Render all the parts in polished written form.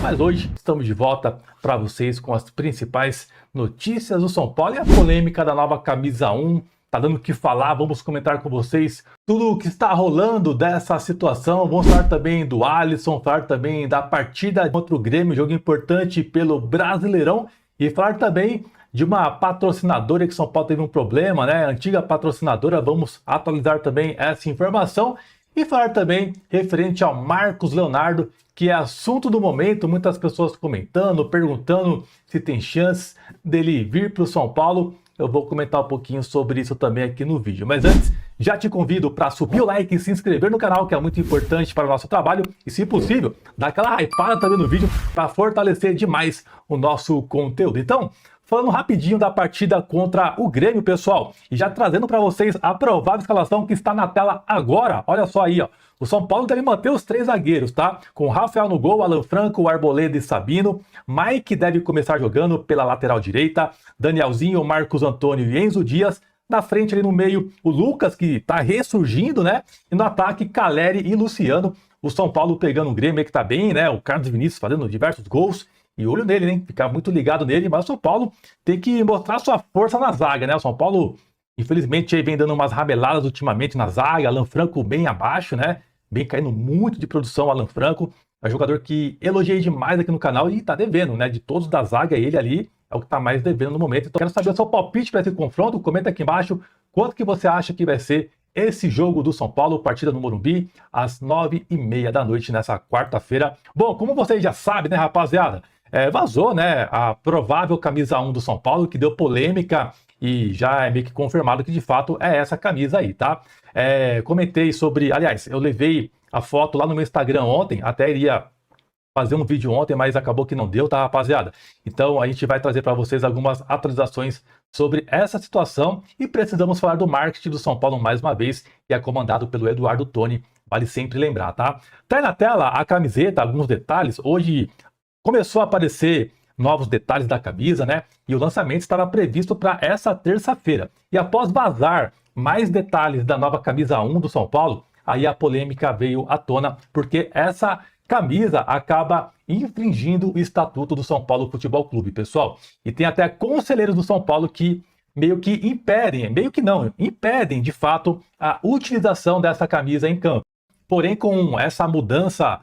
Mas hoje estamos de volta para vocês com as principais notícias do São Paulo e a polêmica da nova camisa 1. Tá dando o que falar, vamos comentar com vocês tudo o que está rolando dessa situação. Vamos falar também do Alisson, falar também da partida contra o Grêmio, jogo importante pelo Brasileirão, e falar também de uma patrocinadora que São Paulo teve um problema, né? Antiga patrocinadora, vamos atualizar também essa informação e falar também referente ao Marcos Leonardo, que é assunto do momento, muitas pessoas comentando, perguntando se tem chance dele vir para o São Paulo. Eu vou comentar um pouquinho sobre isso também aqui no vídeo. Mas antes, já te convido para subir o like e se inscrever no canal, que é muito importante para o nosso trabalho. E, se possível, dá aquela hypada também no vídeo para fortalecer demais o nosso conteúdo. Então, falando rapidinho da partida contra o Grêmio, pessoal, e já trazendo para vocês a provável escalação que está na tela agora. Olha só aí, ó. O São Paulo deve manter os 3 zagueiros, tá? Com Rafael no gol, Alan Franco, Arboleda e Sabino. Mike deve começar jogando pela lateral direita. Danielzinho, Marcos Antônio e Enzo Dias. Na frente ali no meio, o Lucas, que tá ressurgindo, né? E no ataque, Caleri e Luciano. O São Paulo pegando o Grêmio, que tá bem, né? O Carlos Vinícius fazendo diversos gols. E olho nele, né? Ficar muito ligado nele. Mas o São Paulo tem que mostrar sua força na zaga, né? O São Paulo, infelizmente, aí vem dando umas rabeladas ultimamente na zaga. Alan Franco bem abaixo, né? Bem caindo muito de produção, Alan Franco. É um jogador que elogiei demais aqui no canal e tá devendo, né? De todos da zaga, ele ali é o que tá mais devendo no momento. Então, quero saber o seu palpite para esse confronto. Comenta aqui embaixo quanto que você acha que vai ser esse jogo do São Paulo, partida no Morumbi, às 9h30 da noite, nessa quarta-feira. Bom, como vocês já sabem, né, rapaziada? Vazou, né, a provável camisa 1 do São Paulo, que deu polêmica e já é meio que confirmado que de fato é essa camisa aí, tá? Comentei sobre, aliás, eu levei a foto lá no meu Instagram ontem, até iria fazer um vídeo ontem, mas acabou que não deu, tá, rapaziada? Então a gente vai trazer para vocês algumas atualizações sobre essa situação e precisamos falar do marketing do São Paulo mais uma vez, que é comandado pelo Eduardo Toni, vale sempre lembrar, tá? Tá aí na tela a camiseta, alguns detalhes. Hoje começou a aparecer novos detalhes da camisa, né? E o lançamento estava previsto para essa terça-feira. E após vazar mais detalhes da nova camisa 1 do São Paulo, aí a polêmica veio à tona, porque essa camisa acaba infringindo o estatuto do São Paulo Futebol Clube, pessoal. E tem até conselheiros do São Paulo que meio que impedem, impedem de fato a utilização dessa camisa em campo. Porém, com essa mudança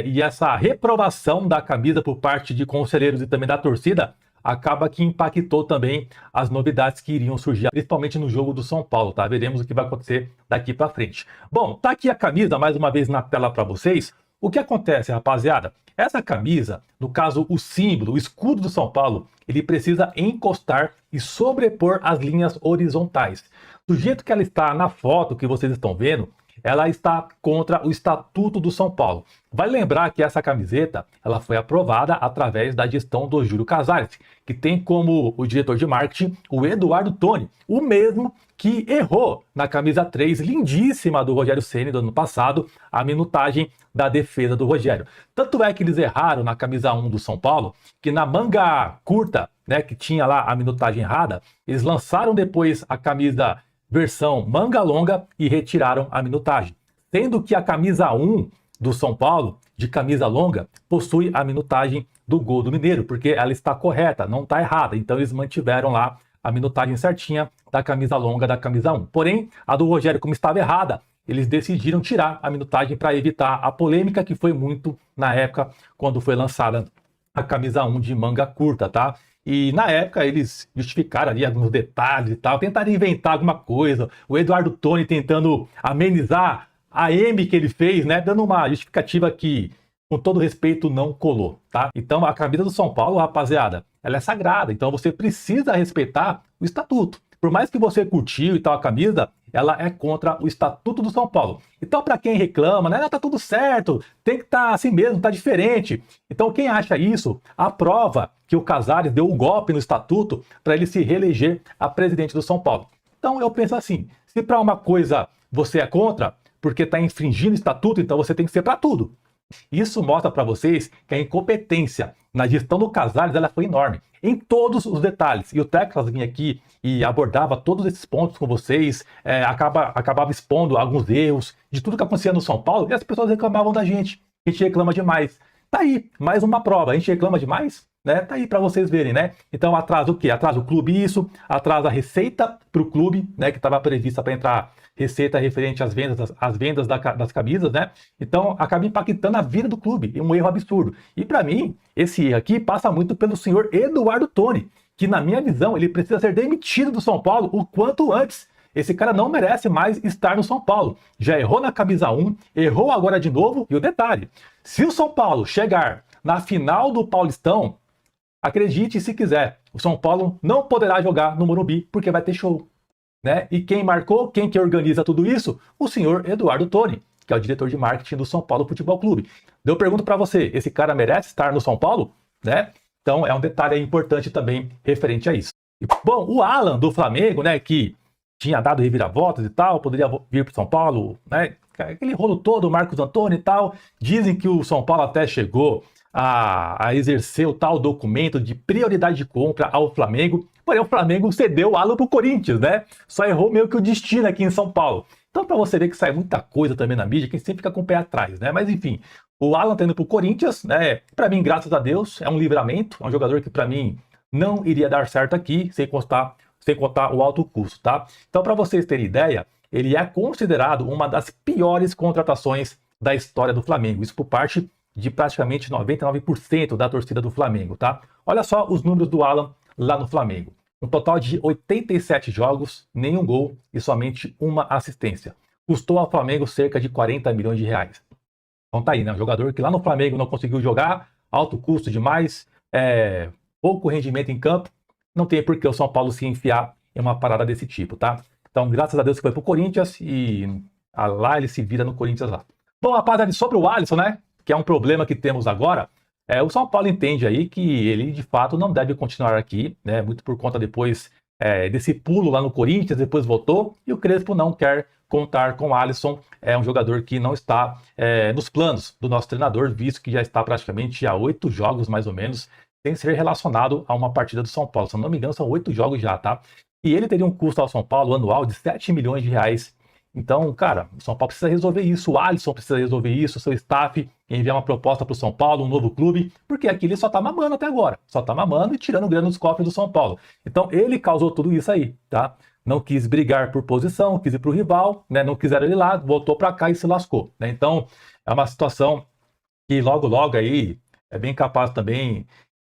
e essa reprovação da camisa por parte de conselheiros e também da torcida, acaba que impactou também as novidades que iriam surgir, principalmente no jogo do São Paulo, tá? Veremos o que vai acontecer daqui para frente. Bom, tá aqui a camisa mais uma vez na tela para vocês. O que acontece, rapaziada? Essa camisa, no caso o símbolo, o escudo do São Paulo, ele precisa encostar e sobrepor as linhas horizontais. Do jeito que ela está na foto que vocês estão vendo, ela está contra o Estatuto do São Paulo. Vale lembrar que essa camiseta ela foi aprovada através da gestão do Júlio Casares, que tem como o diretor de marketing o Eduardo Toni, o mesmo que errou na camisa 3, lindíssima do Rogério Ceni do ano passado, a minutagem da defesa do Rogério. Tanto é que eles erraram na camisa 1 do São Paulo, que na manga curta, né, que tinha lá a minutagem errada, eles lançaram depois a camisa versão manga longa e retiraram a minutagem. Sendo que a camisa 1 do São Paulo, de camisa longa, possui a minutagem do gol do Mineiro, porque ela está correta, não está errada. Então eles mantiveram lá a minutagem certinha da camisa longa da camisa 1. Porém, a do Rogério, como estava errada, eles decidiram tirar a minutagem para evitar a polêmica que foi muito na época quando foi lançada a camisa 1 de manga curta, tá? E na época eles justificaram ali alguns detalhes e tal, tentaram inventar alguma coisa. O Eduardo Toni tentando amenizar a M que ele fez, né? Dando uma justificativa que, com todo respeito, não colou, tá? Então a camisa do São Paulo, rapaziada, ela é sagrada. Então você precisa respeitar o estatuto. Por mais que você curtiu e tal a camisa, ela é contra o Estatuto do São Paulo. Então, para quem reclama, né, tá tudo certo, tem que estar assim mesmo, tá diferente. Então, quem acha isso, aprova que o Casares deu o golpe no Estatuto para ele se reeleger a presidente do São Paulo. Então, eu penso assim, se para uma coisa você é contra, porque está infringindo o Estatuto, então você tem que ser para tudo. Isso mostra para vocês que a incompetência na gestão do Casares ela foi enorme, em todos os detalhes. E o Teclas vinha aqui e abordava todos esses pontos com vocês, acabava expondo alguns erros de tudo que acontecia no São Paulo, e as pessoas reclamavam da gente. A gente reclama demais. Tá aí, mais uma prova. A gente reclama demais, né? Tá aí para vocês verem, né? Então atrasa o quê? Atrasa o clube isso, atrasa a receita para o clube, né? Que estava prevista para entrar receita referente às vendas das camisas, né? Então acaba impactando a vida do clube, um erro absurdo. E para mim, esse erro aqui passa muito pelo senhor Eduardo Toni, que na minha visão ele precisa ser demitido do São Paulo o quanto antes. Esse cara não merece mais estar no São Paulo. Já errou na camisa 1, errou agora de novo. E o detalhe, se o São Paulo chegar na final do Paulistão, acredite se quiser, o São Paulo não poderá jogar no Morumbi porque vai ter show, né? E quem marcou, quem que organiza tudo isso? O senhor Eduardo Toni, que é o diretor de marketing do São Paulo Futebol Clube. Eu pergunto para você, esse cara merece estar no São Paulo, né? Então é um detalhe importante também referente a isso. Bom, o Alan do Flamengo, né, que tinha dado reviravoltas e tal, poderia vir para o São Paulo, né? Aquele rolo todo, o Marcos Antônio e tal. Dizem que o São Paulo até chegou a exercer o tal documento de prioridade de compra ao Flamengo. Porém, o Flamengo cedeu o Alan para o Corinthians, né? Só errou meio que o destino aqui em São Paulo. Então, para você ver que sai muita coisa também na mídia, quem sempre fica com o pé atrás, né? Mas enfim, o Alan tá indo para o Corinthians, né? Para mim, graças a Deus, é um livramento. É um jogador que, para mim, não iria dar certo aqui, sem contar o alto custo, tá? Então, para vocês terem ideia, ele é considerado uma das piores contratações da história do Flamengo. Isso por parte de praticamente 99% da torcida do Flamengo, tá? Olha só os números do Alan lá no Flamengo. Um total de 87 jogos, nenhum gol e somente uma assistência. Custou ao Flamengo cerca de 40 milhões de reais. Então tá aí, né? Um jogador que lá no Flamengo não conseguiu jogar, alto custo demais, pouco rendimento em campo. Não tem por que o São Paulo se enfiar em uma parada desse tipo, tá? Então, graças a Deus que foi pro Corinthians e lá ele se vira no Corinthians lá. Bom, rapaziada, sobre o Alisson, né? Que é um problema que temos agora. O São Paulo entende aí que ele, de fato, não deve continuar aqui, né? Muito por conta depois desse pulo lá no Corinthians, depois voltou. E o Crespo não quer contar com o Alisson. É um jogador que não está nos planos do nosso treinador, visto que já está praticamente há 8 jogos, mais ou menos, sem ser relacionado a uma partida do São Paulo. Se eu não me engano, são 8 jogos já, tá? E ele teria um custo ao São Paulo anual de 7 milhões de reais. Então, cara, o São Paulo precisa resolver isso, o Alisson precisa resolver isso, o seu staff enviar uma proposta para o São Paulo, um novo clube, porque aqui ele só tá mamando até agora. Só tá mamando e tirando grana dos cofres do São Paulo. Então, ele causou tudo isso aí, tá? Não quis brigar por posição, quis ir pro rival, né? Não quiseram ele lá, voltou para cá e se lascou, né? Então, é uma situação que logo, logo aí é bem capaz também,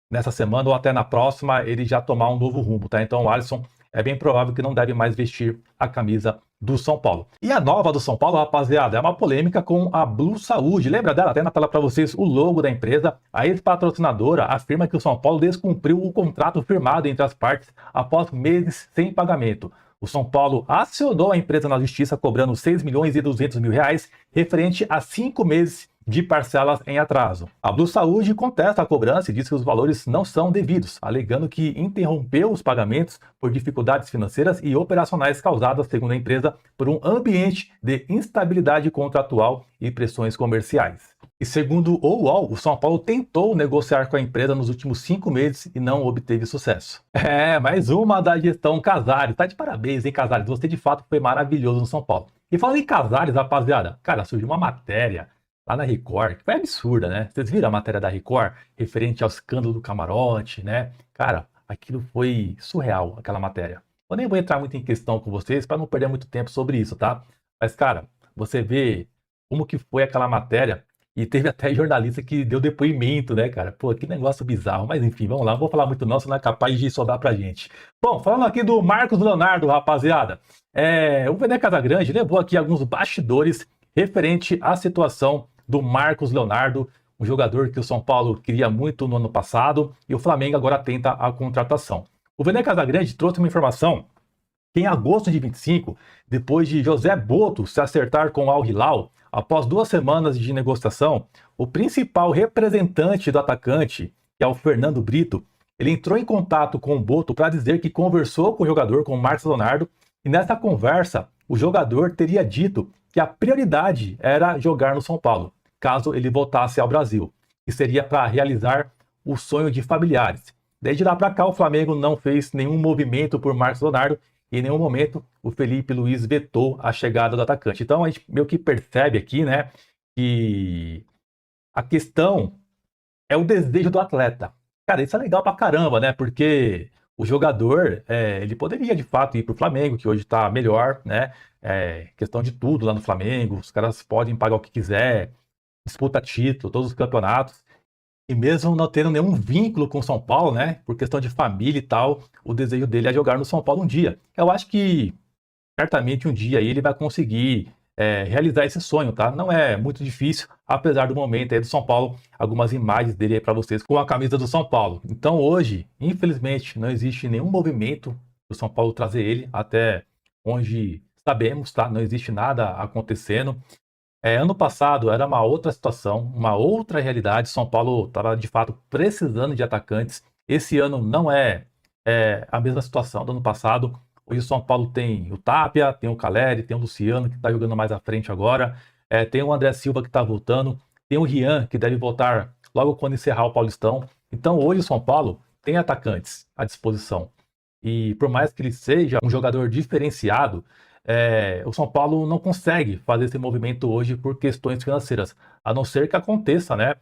nessa semana ou até na próxima, ele já tomar um novo rumo, tá? Então, o Alisson é bem provável que não deve mais vestir a camisa do São Paulo. E a nova do São Paulo, rapaziada, é uma polêmica com a Blue Saúde. Lembra dela? Até na tela para vocês o logo da empresa. A ex-patrocinadora afirma que o São Paulo descumpriu o contrato firmado entre as partes após meses sem pagamento. O São Paulo acionou a empresa na justiça cobrando 6 milhões e 200 mil reais referente a 5 meses de parcelas em atraso. A Blue Saúde contesta a cobrança e diz que os valores não são devidos, alegando que interrompeu os pagamentos por dificuldades financeiras e operacionais causadas, segundo a empresa, por um ambiente de instabilidade contratual e pressões comerciais. E segundo o UOL, o São Paulo tentou negociar com a empresa nos últimos 5 meses e não obteve sucesso. Mais uma da gestão Casares. Tá de parabéns, hein, Casares? Você de fato foi maravilhoso no São Paulo. E falando em Casares, rapaziada, cara, surgiu uma matéria lá na Record, que foi absurda, né? Vocês viram a matéria da Record referente ao escândalo do camarote, né? Cara, aquilo foi surreal, aquela matéria. Eu nem vou entrar muito em questão com vocês para não perder muito tempo sobre isso, tá? Mas, cara, você vê como que foi aquela matéria e teve até jornalista que deu depoimento, né, cara? Pô, que negócio bizarro. Mas enfim, vamos lá, não vou falar muito não, senão é capaz de sobrar pra gente. Bom, falando aqui do Marcos Leonardo, rapaziada. O Vene Casagrande levou aqui alguns bastidores referente à situação do Marcos Leonardo, um jogador que o São Paulo queria muito no ano passado e o Flamengo agora tenta a contratação. O Vene Casagrande trouxe uma informação que em agosto de 25, depois de José Boto se acertar com Al Hilal, após 2 semanas de negociação, o principal representante do atacante, que é o Fernando Brito, ele entrou em contato com o Boto para dizer que conversou com o jogador, com o Marcos Leonardo, e nessa conversa o jogador teria dito que a prioridade era jogar no São Paulo, caso ele voltasse ao Brasil, que seria para realizar o sonho de familiares. Desde lá para cá, o Flamengo não fez nenhum movimento por Marcos Leonardo e em nenhum momento o Felipe Luiz vetou a chegada do atacante. Então a gente meio que percebe aqui, né, que a questão é o desejo do atleta. Cara, isso é legal pra caramba, né? Porque o jogador, ele poderia de fato ir pro Flamengo, que hoje tá melhor, né? Questão de tudo lá no Flamengo, os caras podem pagar o que quiser, disputa título, todos os campeonatos. E mesmo não tendo nenhum vínculo com o São Paulo, né? Por questão de família e tal, o desejo dele é jogar no São Paulo um dia. Eu acho que certamente um dia ele vai conseguir realizar esse sonho, tá? Não é muito difícil, apesar do momento aí do São Paulo, algumas imagens dele aí para vocês com a camisa do São Paulo. Então hoje, infelizmente, não existe nenhum movimento do São Paulo trazer ele, até onde sabemos, tá? Não existe nada acontecendo. Ano passado era uma outra situação, uma outra realidade. São Paulo estava de fato precisando de atacantes. Esse ano não é a mesma situação do ano passado. Hoje o São Paulo tem o Tapia, tem o Caleri, tem o Luciano que está jogando mais à frente agora. Tem o André Silva que está voltando. Tem o Rian que deve voltar logo quando encerrar o Paulistão. Então hoje o São Paulo tem atacantes à disposição. E por mais que ele seja um jogador diferenciado, o São Paulo não consegue fazer esse movimento hoje por questões financeiras, a não ser que aconteça, né,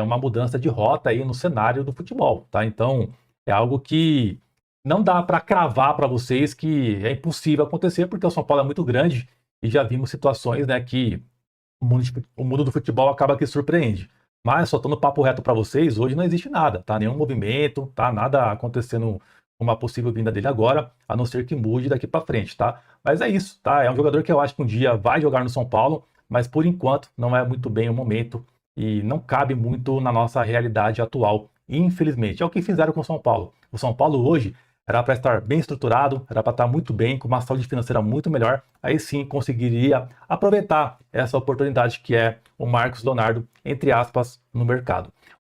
uma mudança de rota aí no cenário do futebol, tá? Então é algo que não dá para cravar para vocês que é impossível acontecer, porque o São Paulo é muito grande e já vimos situações, né, que o mundo do futebol acaba que surpreende. Mas só tô no papo reto para vocês, hoje não existe nada, tá? Nenhum movimento, tá? Nada acontecendo com uma possível vinda dele agora, a não ser que mude daqui para frente, tá? Mas é isso, tá? É um jogador que eu acho que um dia vai jogar no São Paulo, mas por enquanto não é muito bem o momento e não cabe muito na nossa realidade atual, infelizmente. É o que fizeram com o São Paulo. O São Paulo hoje era para estar bem estruturado, era para estar muito bem, com uma saúde financeira muito melhor. Aí sim conseguiria aproveitar essa oportunidade que é o Marcos Leonardo, entre aspas, no mercado.